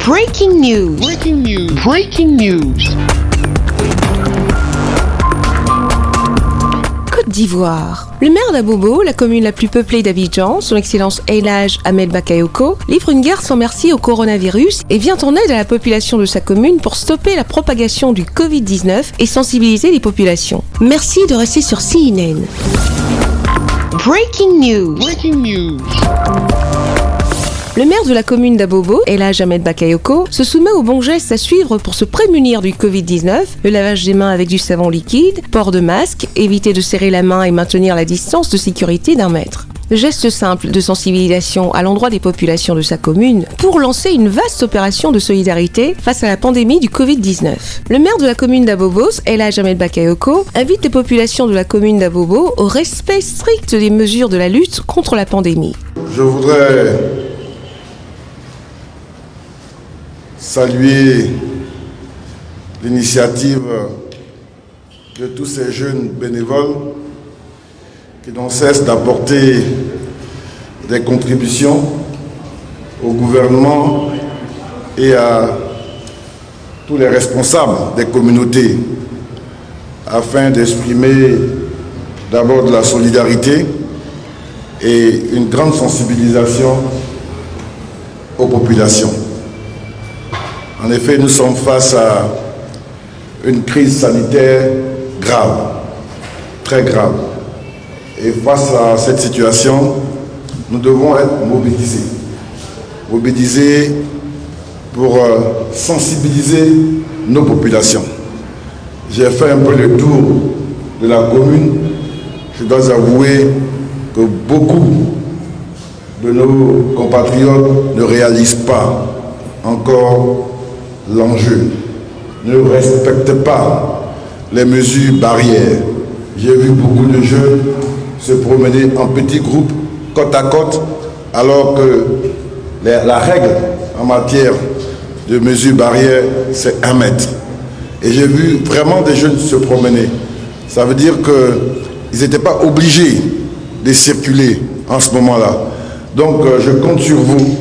Breaking news. Breaking news. Breaking news. Côte d'Ivoire. Le maire d'Abobo, la commune la plus peuplée d'Abidjan, son excellence El Hadj Ahmed Bakayoko, livre une guerre sans merci au coronavirus et vient en aide à la population de sa commune pour stopper la propagation du Covid-19 et sensibiliser les populations. Merci de rester sur CNN. Breaking news. Breaking news. Le maire de la commune d'Abobo, El Hadj Ahmed Bakayoko, se soumet aux bons gestes à suivre pour se prémunir du Covid-19, le lavage des mains avec du savon liquide, port de masque, éviter de serrer la main et maintenir la distance de sécurité d'1 mètre. Geste simple de sensibilisation à l'endroit des populations de sa commune pour lancer une vaste opération de solidarité face à la pandémie du Covid-19. Le maire de la commune d'Abobo, El Hadj Ahmed Bakayoko, invite les populations de la commune d'Abobo au respect strict des mesures de la lutte contre la pandémie. Je voudrais saluer l'initiative de tous ces jeunes bénévoles qui n'ont cesse d'apporter des contributions au gouvernement et à tous les responsables des communautés afin d'exprimer d'abord de la solidarité et une grande sensibilisation aux populations. En effet, nous sommes face à une crise sanitaire grave, très grave. Et face à cette situation, nous devons être mobilisés. Mobilisés pour sensibiliser nos populations. J'ai fait un peu le tour de la commune. Je dois avouer que beaucoup de nos compatriotes ne réalisent pas encore l'enjeu, ne respectent pas les mesures barrières. J'ai vu beaucoup de jeunes se promener en petits groupes, côte à côte, alors que la règle en matière de mesures barrières, c'est 1 mètre. Et j'ai vu vraiment des jeunes se promener. Ça veut dire qu'ils n'étaient pas obligés de circuler en ce moment-là. Donc je compte sur vous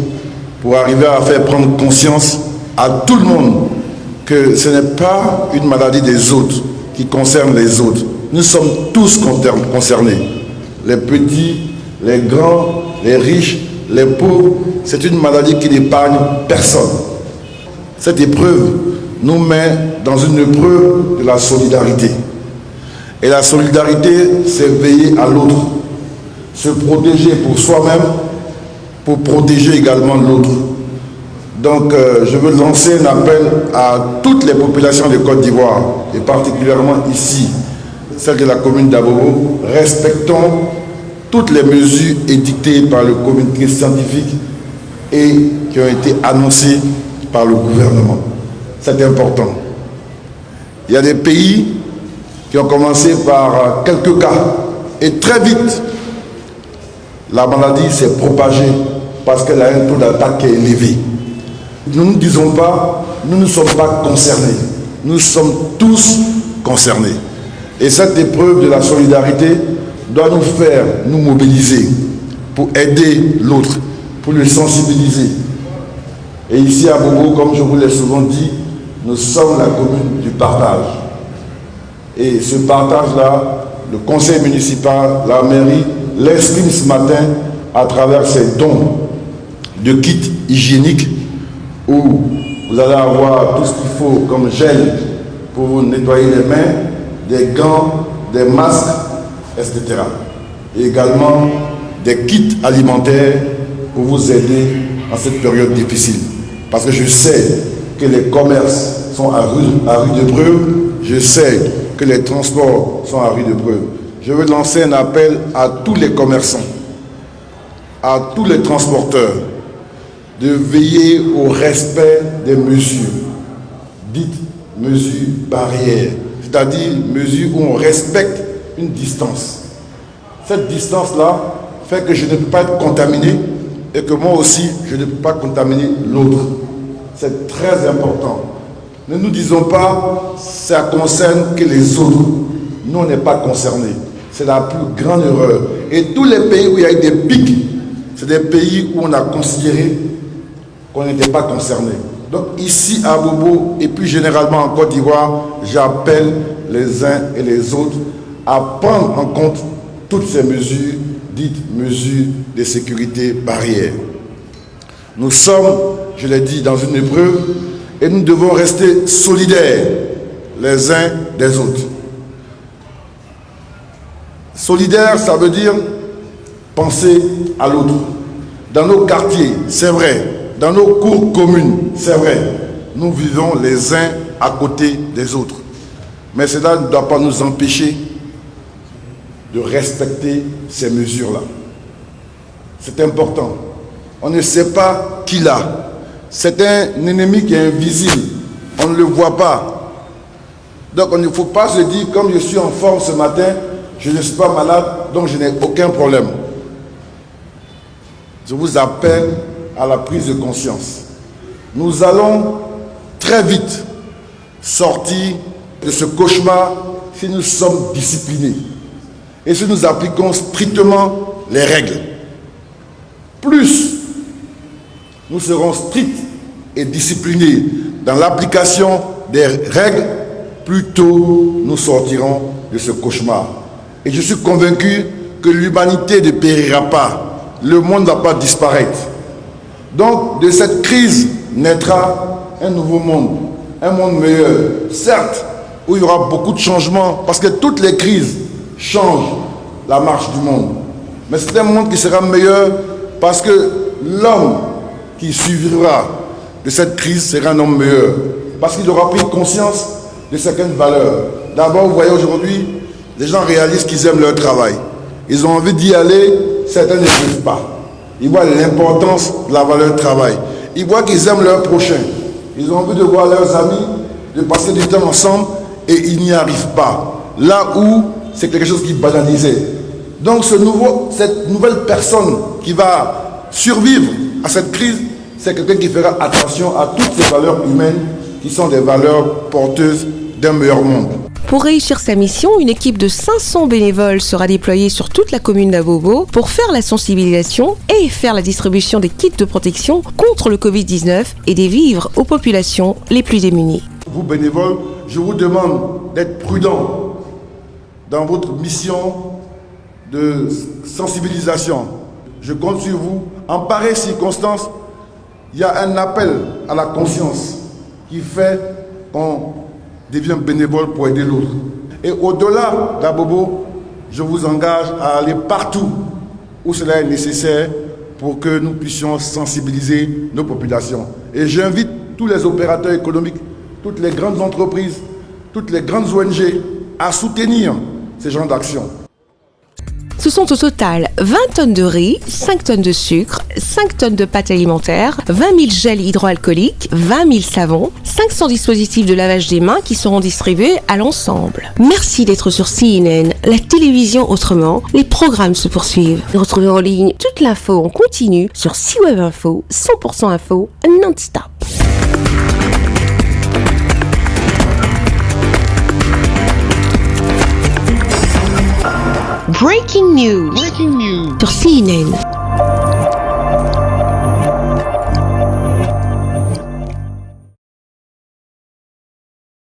pour arriver à faire prendre conscience à tout le monde que ce n'est pas une maladie des autres qui concerne les autres. Nous sommes tous concernés. Les petits, les grands, les riches, les pauvres. C'est une maladie qui n'épargne personne. Cette épreuve nous met dans une épreuve de la solidarité. Et la solidarité, c'est veiller à l'autre. Se protéger pour soi-même, pour protéger également l'autre. Donc, je veux lancer un appel à toutes les populations de Côte d'Ivoire, et particulièrement ici, celle de la commune d'Abobo. Respectons toutes les mesures édictées par le comité scientifique et qui ont été annoncées par le gouvernement. C'est important. Il y a des pays qui ont commencé par quelques cas, et très vite, la maladie s'est propagée parce qu'elle a un taux d'attaque qui est élevé. Nous ne disons pas, nous ne sommes pas concernés. Nous sommes tous concernés. Et cette épreuve de la solidarité doit nous faire nous mobiliser pour aider l'autre, pour le sensibiliser. Et ici à Bobo, comme je vous l'ai souvent dit, nous sommes la commune du partage. Et ce partage-là, le conseil municipal, la mairie, l'exprime ce matin à travers ces dons de kits hygiéniques où vous allez avoir tout ce qu'il faut comme gel pour vous nettoyer les mains, des gants, des masques, etc. Et également des kits alimentaires pour vous aider en cette période difficile. Parce que je sais que les commerces sont à rude épreuve, je sais que les transports sont à rude épreuve. Je veux lancer un appel à tous les commerçants, à tous les transporteurs, de veiller au respect des mesures, dites mesures barrières, c'est-à-dire mesures où on respecte une distance. Cette distance-là fait que je ne peux pas être contaminé et que moi aussi, je ne peux pas contaminer l'autre. C'est très important. Ne nous disons pas, ça concerne que les autres. Nous, on n'est pas concernés. C'est la plus grande erreur. Et tous les pays où il y a eu des pics, c'est des pays où on a considéré qu'on n'était pas concerné. Donc ici à Bobo et plus généralement en Côte d'Ivoire, j'appelle les uns et les autres à prendre en compte toutes ces mesures, dites mesures de sécurité barrières. Nous sommes, je l'ai dit, dans une épreuve et nous devons rester solidaires les uns des autres. Solidaire, ça veut dire penser à l'autre. Dans nos quartiers, c'est vrai. Dans nos cours communes, c'est vrai. Nous vivons les uns à côté des autres. Mais cela ne doit pas nous empêcher de respecter ces mesures-là. C'est important. On ne sait pas qui l'a. C'est un ennemi qui est invisible. On ne le voit pas. Donc il ne faut pas se dire, comme je suis en forme ce matin, je ne suis pas malade, donc je n'ai aucun problème. Je vous appelle à la prise de conscience. Nous allons très vite sortir de ce cauchemar si nous sommes disciplinés et si nous appliquons strictement les règles. Plus nous serons stricts et disciplinés dans l'application des règles, plus tôt nous sortirons de ce cauchemar. Et je suis convaincu que l'humanité ne périra pas. Le monde ne va pas disparaître. Donc, de cette crise naîtra un nouveau monde, un monde meilleur. Certes, où il y aura beaucoup de changements, parce que toutes les crises changent la marche du monde. Mais c'est un monde qui sera meilleur parce que l'homme qui suivra de cette crise sera un homme meilleur. Parce qu'il aura pris conscience de certaines valeurs. D'abord, vous voyez aujourd'hui, les gens réalisent qu'ils aiment leur travail. Ils ont envie d'y aller, certains n'y arrivent pas. Ils voient l'importance de la valeur travail. Ils voient qu'ils aiment leur prochain. Ils ont envie de voir leurs amis, de passer du temps ensemble, et ils n'y arrivent pas. Là où c'est quelque chose qui est banalisé. Donc cette nouvelle personne qui va survivre à cette crise, c'est quelqu'un qui fera attention à toutes ces valeurs humaines qui sont des valeurs porteuses d'un meilleur monde. Pour réussir sa mission, une équipe de 500 bénévoles sera déployée sur toute la commune d'Abobo pour faire la sensibilisation et faire la distribution des kits de protection contre le Covid-19 et des vivres aux populations les plus démunies. Vous bénévoles, je vous demande d'être prudents dans votre mission de sensibilisation. Je compte sur vous. En pareille circonstance, il y a un appel à la conscience qui fait qu'on devient bénévole pour aider l'autre. Et au-delà d'Abobo, je vous engage à aller partout où cela est nécessaire pour que nous puissions sensibiliser nos populations. Et j'invite tous les opérateurs économiques, toutes les grandes entreprises, toutes les grandes ONG à soutenir ces genres d'actions. Ce sont au total 20 tonnes de riz, 5 tonnes de sucre, 5 tonnes de pâtes alimentaires, 20 000 gels hydroalcooliques, 20 000 savons, 500 dispositifs de lavage des mains qui seront distribués à l'ensemble. Merci d'être sur CNN, la télévision autrement. Les programmes se poursuivent. Retrouvez en ligne toute l'info en continu sur C-Web Info, 100% info, non-stop. Breaking news sur CNN.